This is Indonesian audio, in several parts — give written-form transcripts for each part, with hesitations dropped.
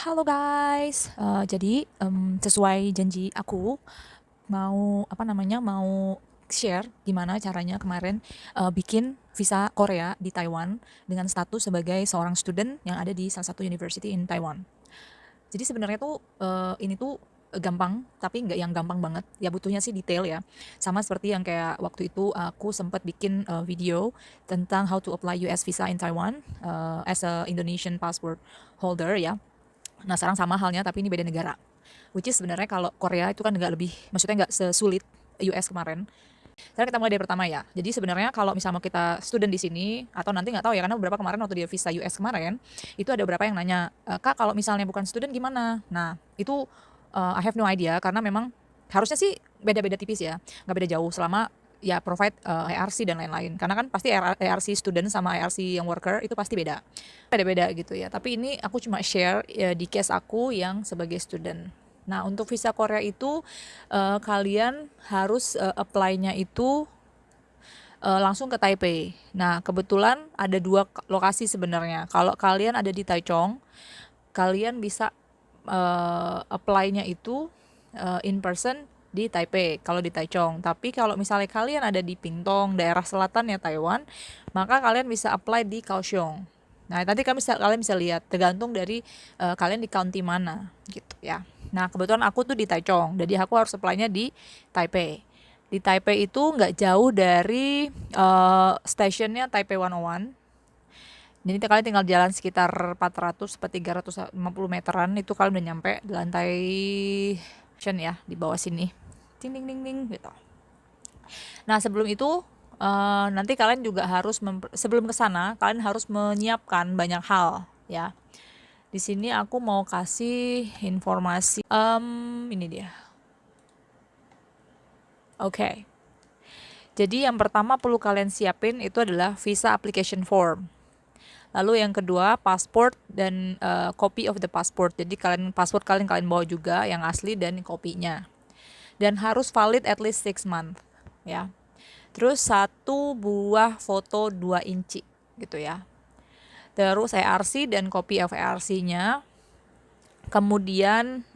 Halo guys, jadi sesuai janji aku mau share gimana caranya kemarin bikin visa Korea di Taiwan dengan status sebagai seorang student yang ada di salah satu university in Taiwan. Jadi sebenarnya tuh ini tuh gampang, tapi nggak yang gampang banget. Ya butuhnya sih detail ya. Sama seperti yang kayak waktu itu aku sempat bikin video tentang how to apply US visa in Taiwan as a Indonesian passport holder ya. Nah, sekarang sama halnya tapi ini beda negara. Which is sebenarnya kalau Korea itu kan maksudnya nggak sesulit US kemarin. Sekarang kita mulai dari pertama ya. Jadi sebenarnya kalau misalnya mau kita student di sini atau nanti nggak tahu ya karena beberapa kemarin waktu dia visa US kemarin itu ada beberapa yang nanya, Kak kalau misalnya bukan student gimana? Nah itu I have no idea karena memang harusnya sih beda-beda tipis ya, nggak beda jauh selama ya provide ARC dan lain-lain. Karena kan pasti ARC student sama ARC yang worker itu pasti beda-beda gitu ya. Tapi ini aku cuma share ya, di case aku yang sebagai student. Nah, untuk visa Korea itu kalian harus apply-nya itu langsung ke Taipei. Nah, kebetulan ada dua lokasi sebenarnya. Kalau kalian ada di Taichung, kalian bisa apply-nya itu in person di Taipei kalau di Taichung. Tapi kalau misalnya kalian ada di Pingtung, daerah selatan ya Taiwan, maka kalian bisa apply di Kaohsiung. Nah, nanti kalian bisa lihat tergantung dari kalian di county mana gitu ya. Nah, kebetulan aku tuh di Taichung, jadi aku harus apply-nya di Taipei. Di Taipei itu nggak jauh dari stasiunnya Taipei 101. Jadi kalian tinggal jalan sekitar 400 sampai 350 meteran itu kalian udah nyampe di lantai ya di bawah sini. Ding ding ding ding gitu. Nah, sebelum itu nanti kalian juga harus sebelum ke sana kalian harus menyiapkan banyak hal ya. Di sini aku mau kasih informasi ini dia. Oke. Jadi yang pertama perlu kalian siapin itu adalah visa application form. Lalu yang kedua, pasport dan copy of the passport. Jadi pasport kalian bawa juga yang asli dan kopinya. Dan harus valid at least 6 month, ya. Terus 1 buah foto 2 inci gitu ya. Terus ARC dan copy of ARC-nya. Kemudian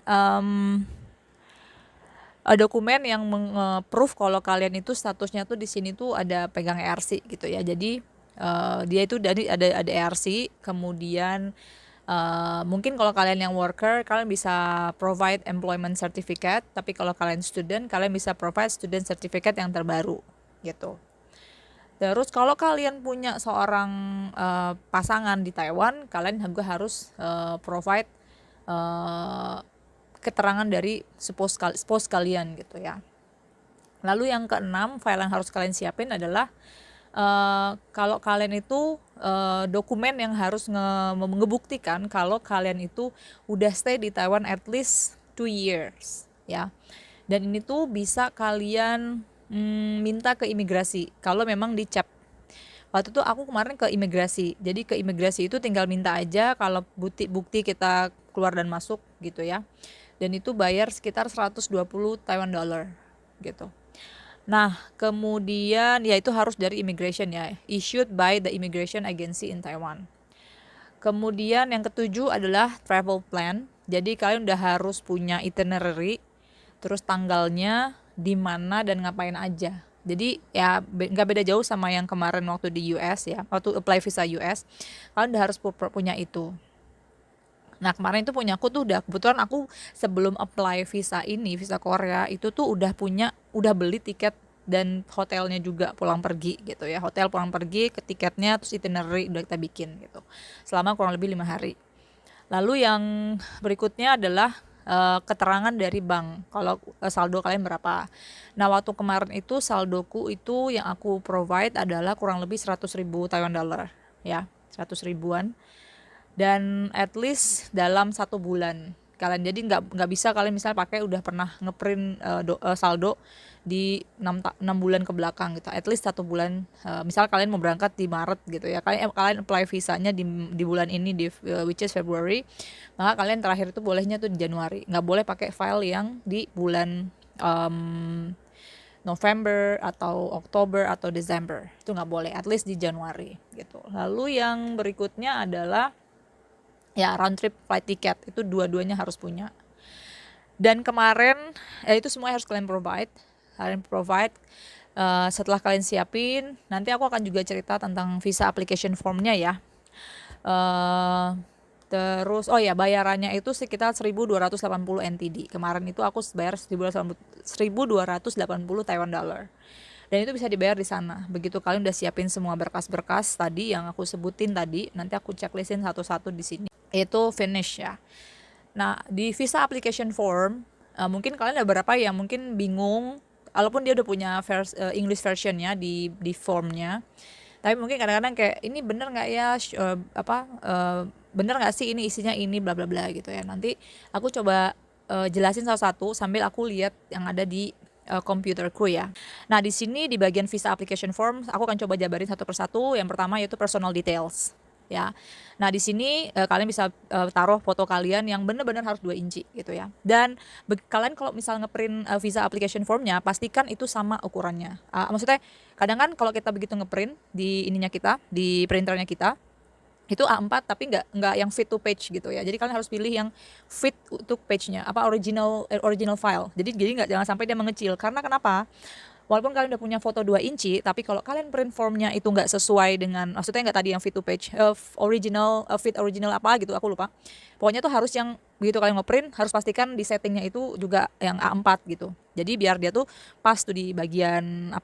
dokumen yang proof kalau kalian itu statusnya tuh di sini tuh ada pegang ARC gitu ya. Jadi dia itu dari ada ARC, kemudian mungkin kalau kalian yang worker kalian bisa provide employment certificate, tapi kalau kalian student kalian bisa provide student certificate yang terbaru gitu. Terus kalau kalian punya seorang pasangan di Taiwan, kalian juga harus provide keterangan dari spouse kalian gitu ya. Lalu yang keenam, file yang harus kalian siapin adalah kalau kalian itu dokumen yang harus ngebuktikan kalau kalian itu udah stay di Taiwan at least 2 years ya. Dan ini tuh bisa kalian minta ke imigrasi kalau memang dicap. Waktu itu aku kemarin ke imigrasi. Jadi ke imigrasi itu tinggal minta aja kalau bukti kita keluar dan masuk gitu ya. Dan itu bayar sekitar 120 Taiwan dollar gitu. Nah, kemudian ya itu harus dari immigration ya, issued by the immigration agency in Taiwan. Kemudian yang ketujuh adalah travel plan. Jadi kalian udah harus punya itinerary, terus tanggalnya di mana dan ngapain aja. Jadi ya nggak beda jauh sama yang kemarin waktu di US ya, waktu apply visa US, kalian udah harus punya itu. Nah, kemarin itu punya aku tuh kebetulan aku sebelum apply visa Korea itu tuh udah beli tiket dan hotelnya juga pulang pergi gitu ya. Hotel pulang pergi, ke tiketnya, terus itinerary udah kita bikin gitu. Selama kurang lebih 5 hari. Lalu yang berikutnya adalah keterangan dari bank kalau saldo kalian berapa. Nah, waktu kemarin itu saldoku itu yang aku provide adalah kurang lebih 100.000 Taiwan dollar ya, 100 ribuan. Dan at least dalam 1 bulan kalian, jadi nggak bisa kalian misalnya pakai udah pernah ngeprint saldo di 6 bulan ke belakang gitu, at least 1 bulan. Misal kalian mau berangkat di Maret gitu ya, kalian apply visanya di bulan ini which is February, maka kalian terakhir itu bolehnya tuh di Januari, nggak boleh pakai file yang di bulan November atau Oktober atau Desember, itu nggak boleh, at least di Januari gitu. Lalu yang berikutnya adalah ya round trip flight ticket, itu dua-duanya harus punya. Dan kemarin itu semua harus kalian provide. Setelah kalian siapin, nanti aku akan juga cerita tentang visa application formnya ya. Terus bayarannya itu sekitar 1.280 NTD. Kemarin itu aku bayar 1.280 Taiwan dollar. Dan itu bisa dibayar di sana. Begitu kalian udah siapin semua berkas-berkas tadi yang aku sebutin tadi, nanti aku checklistin satu-satu di sini. Itu finish ya. Nah, di visa application form, mungkin kalian ada beberapa yang mungkin bingung, walaupun dia udah punya English versionnya di formnya. Tapi mungkin kadang-kadang kayak ini bener nggak ya, bener nggak sih ini isinya ini bla bla bla gitu ya. Nanti aku coba jelasin satu-satu sambil aku lihat yang ada di komputerku ya. Nah, di sini di bagian visa application form aku akan coba jabarin satu persatu. Yang pertama yaitu personal details ya. Nah, di sini kalian bisa taruh foto kalian yang benar-benar harus 2 inci gitu ya. Dan kalian kalau misal ngeprint visa application formnya, pastikan itu sama ukurannya. Maksudnya kadang kan kalau kita begitu ngeprint di ininya kita, di printernya kita, itu A4 tapi nggak yang fit to page gitu ya. Jadi kalian harus pilih yang fit untuk page-nya, original file. Jadi jangan sampai dia mengecil. Karena kenapa? Walaupun kalian udah punya foto 2 inci, tapi kalau kalian print formnya itu nggak sesuai dengan, maksudnya nggak tadi yang fit to page, fit original apa gitu, aku lupa. Pokoknya tuh harus yang, begitu kalian ngeprint, harus pastikan di settingnya itu juga yang A4 gitu. Jadi biar dia tuh pas tuh di bagian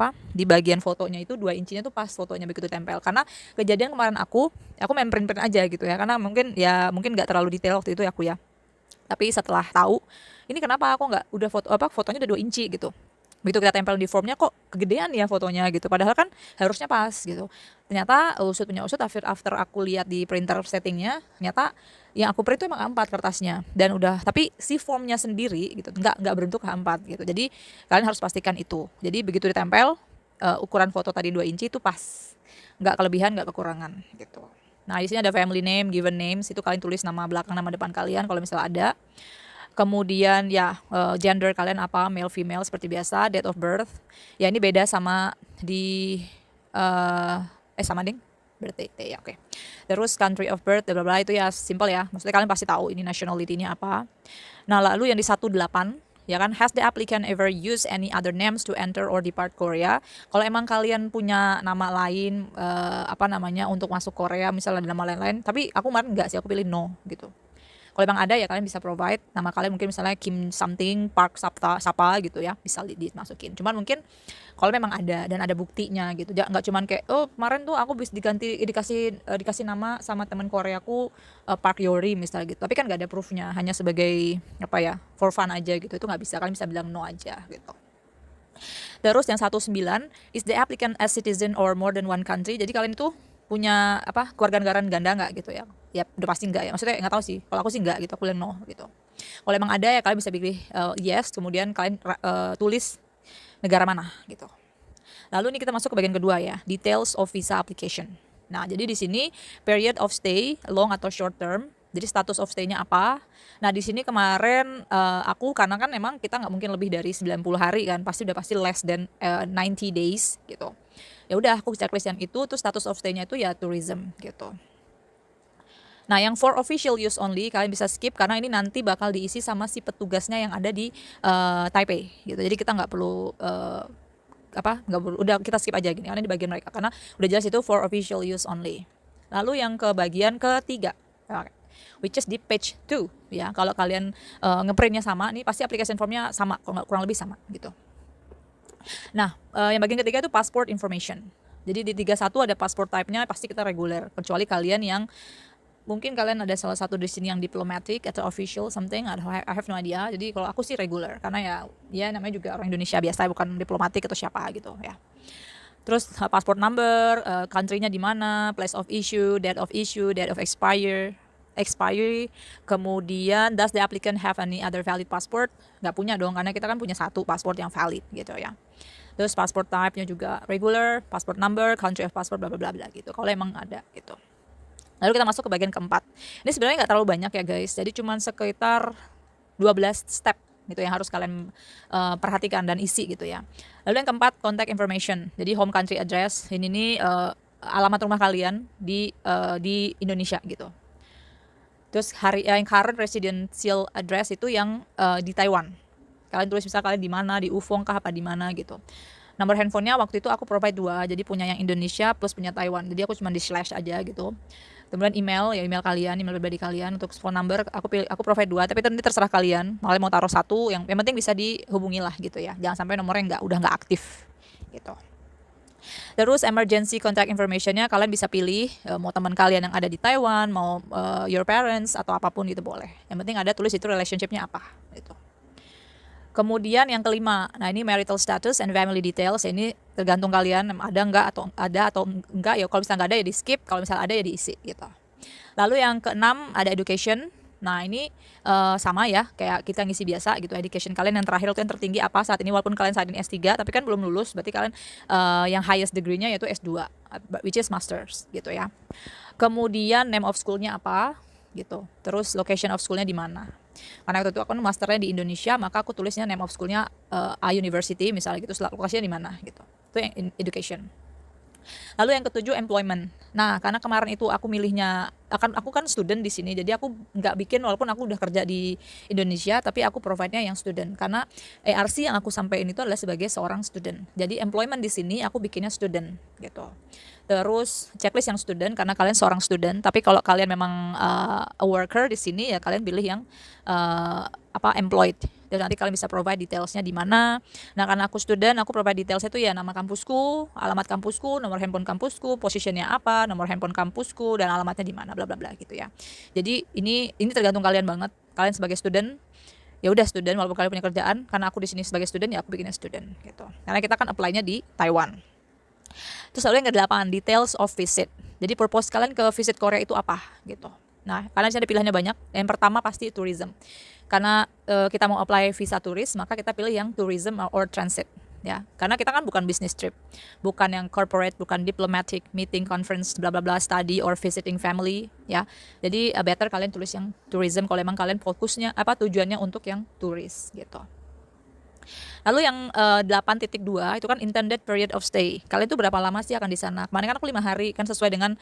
fotonya itu 2 incinya tuh pas fotonya begitu tempel. Karena kejadian kemarin aku main print-print aja gitu ya, karena mungkin nggak terlalu detail waktu itu aku ya. Tapi setelah tahu, ini kenapa aku nggak udah fotonya udah 2 inci gitu. Begitu kita tempel di formnya kok kegedean ya fotonya gitu, padahal kan harusnya pas gitu. Ternyata usut after aku lihat di printer settingnya, ternyata yang aku print itu emang A4 kertasnya, dan udah, tapi si formnya sendiri gitu nggak berbentuk A4 gitu. Jadi kalian harus pastikan itu. Jadi begitu ditempel, ukuran foto tadi 2 inci itu pas, nggak kelebihan nggak kekurangan gitu. Nah, di sini ada family name, given names, itu kalian tulis nama belakang nama depan kalian kalau misalnya ada. Kemudian ya gender kalian apa, male female seperti biasa. Date of birth ya, ini beda sama di sama ding birthday ya, oke. Terus country of birth bla bla, itu ya simple ya, maksudnya kalian pasti tahu ini nationality-nya apa. Nah, lalu yang di 18 ya kan, has the applicant ever used any other names to enter or depart Korea? Kalau emang kalian punya nama lain untuk masuk Korea, misalnya ada nama lain-lain, tapi aku kemarin enggak sih, aku pilih no gitu. Kalau emang ada ya kalian bisa provide nama kalian, mungkin misalnya Kim something, Park Sapa gitu ya, bisa dimasukin. Cuman mungkin kalau memang ada dan ada buktinya gitu, nggak cuman kayak kemarin tuh aku bisa dikasih nama sama teman Koreaku Park Yori misalnya gitu, tapi kan nggak ada proofnya, hanya sebagai for fun aja gitu, itu nggak bisa. Kalian bisa bilang no aja gitu. Terus yang 19, is the applicant a citizen or more than one country? Jadi kalian itu punya kewarganegaraan ganda nggak gitu ya? Ya udah pasti nggak ya, maksudnya nggak tahu sih, kalau aku sih nggak gitu, aku bilang no gitu. Kalau emang ada ya kalian bisa pilih yes, kemudian kalian tulis negara mana gitu. Lalu ini kita masuk ke bagian kedua ya, details of visa application. Nah, jadi di sini period of stay, long atau short term. Jadi status of stay-nya apa? Nah, di sini kemarin aku, karena kan memang kita nggak mungkin lebih dari 90 hari kan, pasti less than 90 days gitu. Ya udah, aku checklist yang itu, terus status of stay-nya itu ya tourism gitu. Nah, yang for official use only kalian bisa skip, karena ini nanti bakal diisi sama si petugasnya yang ada di Taipei gitu. Jadi kita nggak perlu udah kita skip aja gini, karena di bagian mereka, karena udah jelas itu for official use only. Lalu yang ke bagian ketiga, which is di page 2 ya. Kalau kalian ngeprintnya sama, nih pasti application formnya sama, kurang lebih sama gitu. Nah, yang bagian ketiga itu passport information. Jadi di 31 ada passport type-nya, pasti kita reguler, kecuali kalian yang mungkin kalian ada salah satu di sini yang diplomatic atau official something, I have no idea. Jadi kalau aku sih regular, karena ya namanya juga orang Indonesia biasa, bukan diplomatik atau siapa gitu ya. Terus passport number, country-nya di mana, place of issue, date of expiry, kemudian does the applicant have any other valid passport? Nggak punya dong, karena kita kan punya satu passport yang valid gitu ya. Terus passport type-nya juga regular, passport number, country of passport, bla bla bla bla gitu, kalau emang ada gitu. Lalu kita masuk ke bagian keempat. Ini sebenarnya nggak terlalu banyak ya guys, jadi cuma sekitar 12 step gitu yang harus kalian perhatikan dan isi gitu ya. Lalu yang keempat, contact information. Jadi home country address, ini nih alamat rumah kalian di Indonesia gitu. Terus yang current residential address itu yang di Taiwan. Kalian tulis misal kalian di mana, di Ufong kah apa di mana gitu. Nomor handphonenya waktu itu aku provide 2, jadi punya yang Indonesia plus punya Taiwan. Jadi aku cuma di slash aja gitu. Kemudian email, ya email kalian, email pribadi kalian. Untuk phone number aku provide 2, tapi nanti terserah kalian. Kalian mau taruh 1, yang penting bisa dihubungi lah gitu ya. Jangan sampai nomornya udah nggak aktif gitu. Terus emergency contact informationnya kalian bisa pilih mau teman kalian yang ada di Taiwan, mau your parents atau apapun gitu boleh. Yang penting ada tulis itu relationshipnya apa gitu. Kemudian yang kelima, nah ini marital status and family details. Ini tergantung kalian ada atau enggak ya. Kalau misalnya nggak ada ya di skip, kalau misalnya ada ya diisi gitu. Lalu yang keenam ada education. Nah ini sama ya kayak kita ngisi biasa gitu. Education kalian yang terakhir itu yang tertinggi apa saat ini, walaupun kalian saat ini S3 tapi kan belum lulus, berarti kalian yang highest degree-nya yaitu S2 which is masters gitu ya. Kemudian name of school-nya apa gitu. Terus location of school-nya di mana. Karena waktu itu aku masternya di Indonesia, maka aku tulisnya name of school-nya A University misalnya gitu, lokasinya di mana gitu. Itu yang education. Lalu yang ketujuh employment. Nah, karena kemarin itu aku milihnya aku kan student di sini, jadi aku nggak bikin walaupun aku udah kerja di Indonesia, tapi aku provide-nya yang student karena ARC yang aku sampaikan itu adalah sebagai seorang student. Jadi employment di sini aku bikinnya student gitu. Terus checklist yang student karena kalian seorang student, tapi kalau kalian memang a worker di sini ya kalian pilih yang employed. Dan nanti kalian bisa provide detailsnya di mana. Nah karena aku student, aku provide detailsnya itu ya nama kampusku, alamat kampusku, nomor handphone kampusku, positionnya apa, nomor handphone kampusku, dan alamatnya di mana, bla bla bla gitu ya. Jadi ini tergantung kalian banget. Kalian sebagai student, ya udah student walaupun kalian punya kerjaan. Karena aku di sini sebagai student ya aku bikinnya student gitu. Karena kita kan apply-nya di Taiwan. Terus lalu yang ke-8, details of visit. Jadi purpose kalian ke visit Korea itu apa gitu. Nah, kalian ada pilihannya banyak. Yang pertama pasti tourism. Karena kita mau apply visa turis, maka kita pilih yang tourism or transit ya. Karena kita kan bukan business trip. Bukan yang corporate, bukan diplomatic, meeting, conference, bla bla bla, study or visiting family ya. Jadi better kalian tulis yang tourism kalau emang kalian fokusnya tujuannya untuk yang turis gitu. Lalu yang 8.2 itu kan intended period of stay. Kalian tuh berapa lama sih akan di sana? Kemarin kan aku 5 hari kan sesuai dengan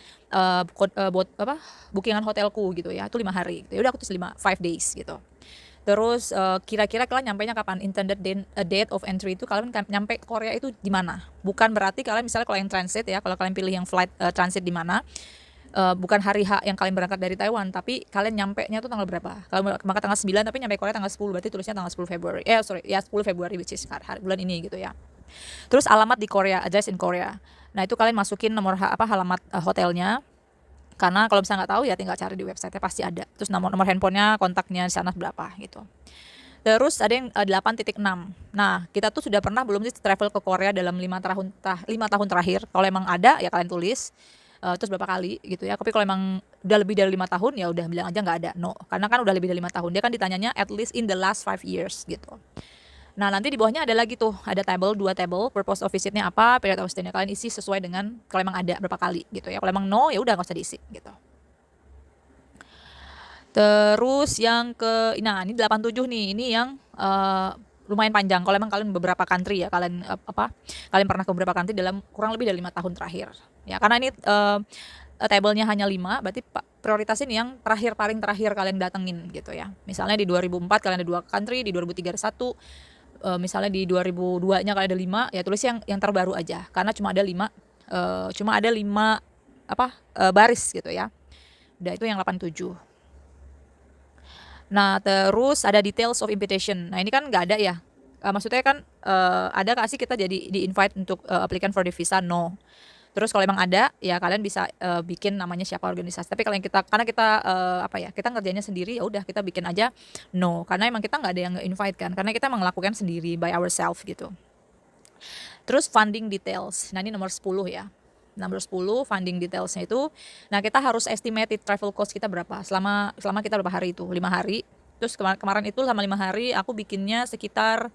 bookingan hotelku gitu ya. Itu 5 hari. Ya udah aku tulis 5 days gitu. Terus kira-kira kalian nyampainya kapan? Intended date of entry itu kalian nyampe Korea itu di mana? Bukan berarti kalian misalnya kalau yang transit ya, kalau kalian pilih yang flight transit di mana? Bukan hari H yang kalian berangkat dari Taiwan, tapi kalian nyampe-nya tuh tanggal berapa? Kalau berangkat tanggal 9 tapi nyampe Korea tanggal 10, berarti tulisnya tanggal 10 Februari. 10 Februari which is bulan ini gitu ya. Terus alamat di Korea, address in Korea. Nah, itu kalian masukin nomor halamat hotelnya. Karena kalau misalnya nggak tahu ya tinggal cari di website-nya pasti ada. Terus nomor handphonenya, kontaknya di sana berapa gitu. Terus ada yang 8.6. Nah, kita tuh sudah pernah belum sih travel ke Korea dalam 5 tahun terakhir? Kalau emang ada ya kalian tulis. Terus berapa kali gitu ya. Tapi kalau emang udah lebih dari 5 tahun ya udah bilang aja nggak ada, no. Karena kan udah lebih dari 5 tahun. Dia kan ditanyanya at least in the last 5 years gitu. Nah nanti di bawahnya ada lagi tuh, ada table, 2 table, purpose of visitnya apa, period of stay-nya kalian isi sesuai dengan kalau emang ada berapa kali gitu ya. Kalau emang no ya udah nggak usah diisi gitu. Terus yang ini 87 nih, ini yang lumayan panjang. Kalau emang kalian beberapa country ya, kalian pernah ke beberapa country dalam kurang lebih dari 5 tahun terakhir. Ya, karena ini table-nya hanya 5, berarti prioritasin yang paling terakhir kalian datengin gitu ya. Misalnya di 2004 kalian ada 2 country, di 2003 ada 1, misalnya di 2002-nya kalian ada 5, ya tulis yang terbaru aja. Karena cuma ada 5 baris gitu ya. Udah itu yang 87. Nah, terus ada details of invitation. Nah, ini kan nggak ada ya. Maksudnya kan ada nggak sih kita jadi di-invite untuk applicant for the visa? No. Terus kalau emang ada, ya kalian bisa bikin namanya siapa organisasi. Tapi kalau karena kita kita ngerjainnya sendiri, ya udah kita bikin aja no. Karena emang kita nggak ada yang nge-invite kan. Karena kita emang ngelakukan sendiri by ourselves gitu. Terus funding details. Nah, ini nomor 10 ya. Nomor 10 funding detailsnya itu, nah kita harus estimated travel cost kita berapa selama kita berapa hari itu, 5 hari. Terus kemarin itu selama 5 hari aku bikinnya sekitar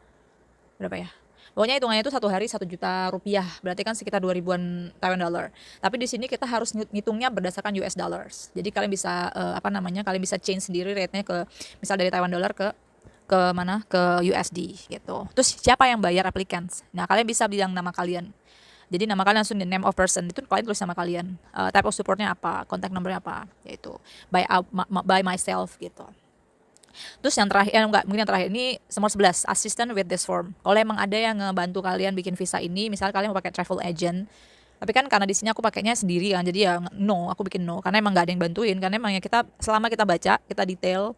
berapa ya, pokoknya hitungannya itu 1 hari 1 juta rupiah, berarti kan sekitar 2.000-an Taiwan dollar. Tapi di sini kita harus ngitungnya berdasarkan US dollars. Jadi kalian bisa kalian bisa change sendiri rate-nya ke misal dari Taiwan dollar ke mana ke USD gitu. Terus siapa yang bayar applicants? Nah kalian bisa bilang nama kalian. Jadi nama kalian langsung di name of person itu kalian tulis nama kalian. Type of supportnya apa, contact numbernya apa, yaitu by myself gitu. Terus yang terakhir, enggak, mungkin yang terakhir ini nomor 11, assistant with this form. Kalau emang ada yang ngebantu kalian bikin visa ini, misalnya kalian mau pakai travel agent, tapi kan karena di sini aku pakainya sendiri kan, jadi ya no, aku bikin no, karena emang nggak ada yang bantuin, karena emang ya kita selama kita baca, kita detail,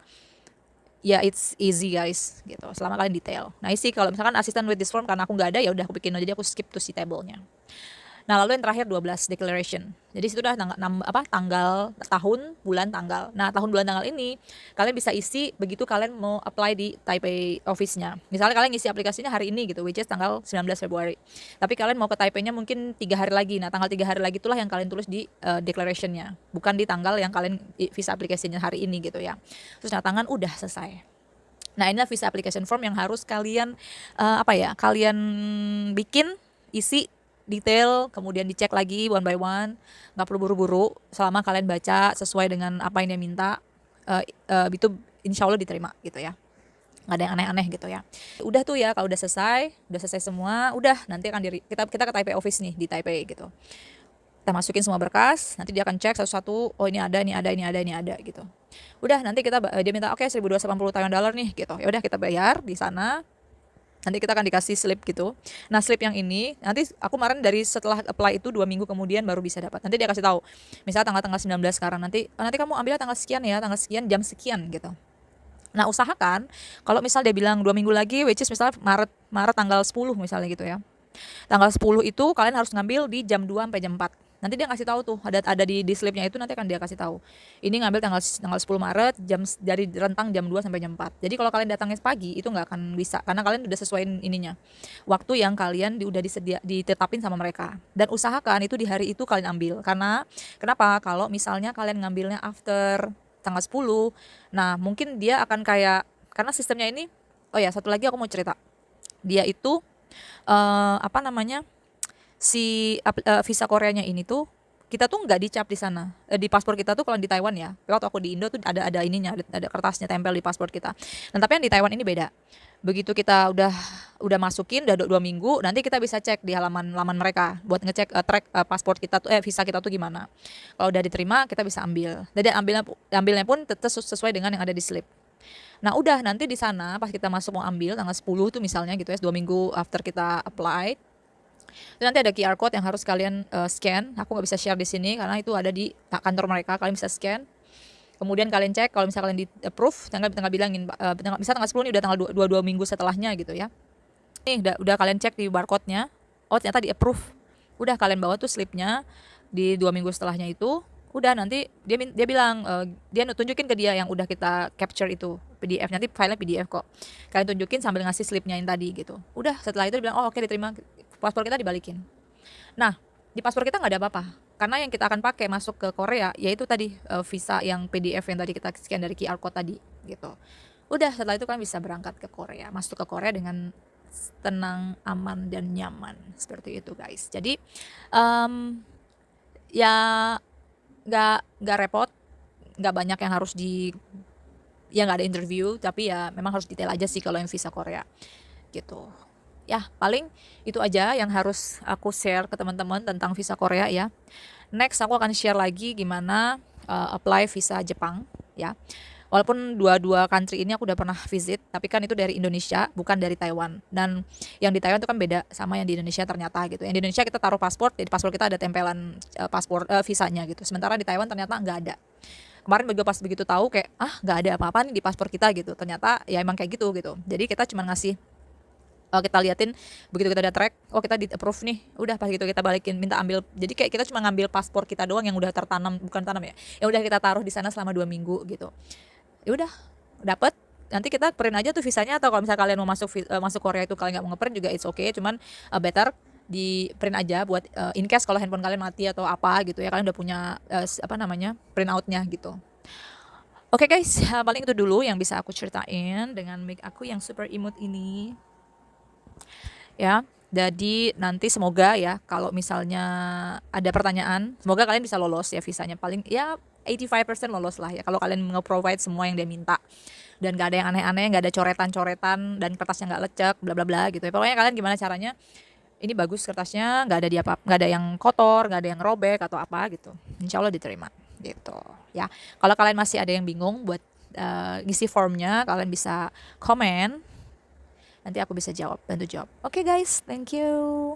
ya it's easy guys, gitu. Selama kalian detail. Nah isi kalau misalkan assistant with this form karena aku nggak ada, ya udah aku bikin no, jadi aku skip tuh si table-nya. Nah, lalu yang terakhir 12 declaration. Jadi situ udah tanggal, tahun, bulan, tanggal. Nah, tahun, bulan, tanggal ini kalian bisa isi begitu kalian mau apply di Taipei office-nya. Misalnya kalian ngisi aplikasinya hari ini gitu, which is tanggal 19 Februari. Tapi kalian mau ke Taipei-nya mungkin 3 hari lagi. Nah, tanggal 3 hari lagi itulah yang kalian tulis di declaration-nya. Bukan di tanggal yang kalian visa aplikasinya hari ini gitu ya. Terus tanda tangan udah selesai. Nah, inilah visa application form yang harus kalian kalian bikin, isi detail, kemudian dicek lagi one by one, nggak perlu buru-buru, selama kalian baca sesuai dengan apa yang dia minta, itu insya Allah diterima gitu ya, nggak ada yang aneh-aneh gitu ya. Udah tuh ya, kalau udah selesai semua, udah nanti akan kita ke Taipei office nih di Taipei gitu. Kita masukin semua berkas, nanti dia akan cek satu-satu, oh ini ada gitu. Udah nanti dia minta oke, 1.280 Taiwan dollar nih gitu. Ya udah kita bayar di sana. Nanti kita akan dikasih slip gitu. Nah slip yang ini nanti aku kemarin dari setelah apply itu 2 minggu kemudian baru bisa dapat. Nanti dia kasih tahu, misalnya tanggal 19 sekarang, nanti kamu ambilnya tanggal sekian ya, tanggal sekian jam sekian gitu. Nah usahakan kalau misal dia bilang 2 minggu lagi, which is misalnya Maret tanggal 10 misalnya gitu ya, tanggal 10 itu kalian harus ngambil di jam 2 sampai jam 4. Nanti dia kasih tahu tuh, ada di slipnya itu, nanti akan dia kasih tahu. Ini ngambil tanggal 10 Maret dari rentang jam 2 sampai jam 4. Jadi kalau kalian datangnya pagi itu nggak akan bisa, karena kalian udah sesuaiin ininya. Waktu yang kalian udah ditetapin sama mereka. Dan usahakan itu di hari itu kalian ambil. Karena kenapa? Kalau misalnya kalian ngambilnya after tanggal 10, nah mungkin dia akan kayak, karena sistemnya ini, oh ya satu lagi aku mau cerita. Dia itu visa Koreanya ini tuh kita tuh nggak dicap di sana, di paspor kita tuh. Kalau di Taiwan ya, waktu aku di Indo tuh ada ininya, ada kertasnya tempel di paspor kita. Nah tapi yang di Taiwan ini beda. Begitu kita udah masukin, udah 2 minggu, nanti kita bisa cek di halaman mereka buat ngecek track paspor kita tuh, visa kita tuh gimana. Kalau udah diterima kita bisa ambil. Jadi ambilnya pun tetap sesuai dengan yang ada di slip. Nah udah nanti di sana pas kita masuk mau ambil tanggal 10 tuh misalnya gitu ya, 2 minggu after kita apply. Dan nanti ada QR code yang harus kalian scan. Aku nggak bisa share di sini karena itu ada di kantor mereka. Kalian bisa scan. Kemudian kalian cek kalau misalnya kalian di approve, tinggal bilangin, misalnya tanggal 10 ini udah tanggal 2 minggu setelahnya gitu ya. Nih udah kalian cek di barcode-nya. Oh ternyata di approve. Udah kalian bawa tuh slipnya di 2 minggu setelahnya itu. Udah nanti dia bilang, dia tunjukin ke dia yang udah kita capture itu PDF, nanti filenya PDF kok. Kalian tunjukin sambil ngasih slipnya yang tadi gitu. Udah setelah itu dia bilang, oh oke, diterima, paspor kita dibalikin. Nah di paspor kita nggak ada apa-apa, karena yang kita akan pakai masuk ke Korea yaitu tadi visa yang PDF yang tadi kita scan dari QR code tadi gitu. Udah setelah itu kalian bisa berangkat ke Korea, masuk ke Korea dengan tenang, aman, dan nyaman. Seperti itu guys. Jadi ya nggak repot, nggak banyak yang harus ya nggak ada interview, tapi ya memang harus detail aja sih kalau yang visa Korea gitu. Ya paling itu aja yang harus aku share ke teman-teman tentang visa Korea ya. Next aku akan share lagi gimana apply visa Jepang ya. Walaupun dua country ini aku udah pernah visit, tapi kan itu dari Indonesia, bukan dari Taiwan. Dan yang di Taiwan itu kan beda sama yang di Indonesia ternyata gitu. Yang di Indonesia kita taruh paspor, jadi paspor kita ada tempelan visanya gitu. Sementara di Taiwan ternyata nggak ada. Kemarin pas begitu tahu kayak nggak ada apa-apa nih di paspor kita gitu. Ternyata ya emang kayak gitu. Jadi kita cuma ngasih, kita liatin begitu kita udah track, kita di approve nih, udah pas gitu kita balikin, minta ambil. Jadi kayak kita cuma ngambil paspor kita doang yang udah bukan tanam ya, yang udah kita taruh di sana selama 2 minggu gitu. Ya udah dapet, nanti kita print aja tuh visanya. Atau kalau misalnya kalian mau masuk Korea itu kalian nggak mau ngeprint juga it's okay, cuman better di print aja buat in case kalau handphone kalian mati atau apa gitu ya, kalian udah punya print outnya gitu. Oke guys, paling itu dulu yang bisa aku ceritain dengan mic aku yang super imut ini ya. Jadi nanti semoga ya kalau misalnya ada pertanyaan, semoga kalian bisa lolos ya visanya. Paling ya 85% lolos lah ya kalau kalian nge-provide semua yang dia minta. Dan gak ada yang aneh-aneh, gak ada coretan-coretan dan kertasnya gak lecek, bla bla bla gitu ya. Pokoknya kalian gimana caranya ini bagus kertasnya, nggak ada yang kotor, nggak ada yang robek atau apa gitu. Insya Allah diterima gitu ya. Kalau kalian masih ada yang bingung buat ngisi formnya, kalian bisa komen, nanti aku bisa bantu jawab. Oke guys, thank you.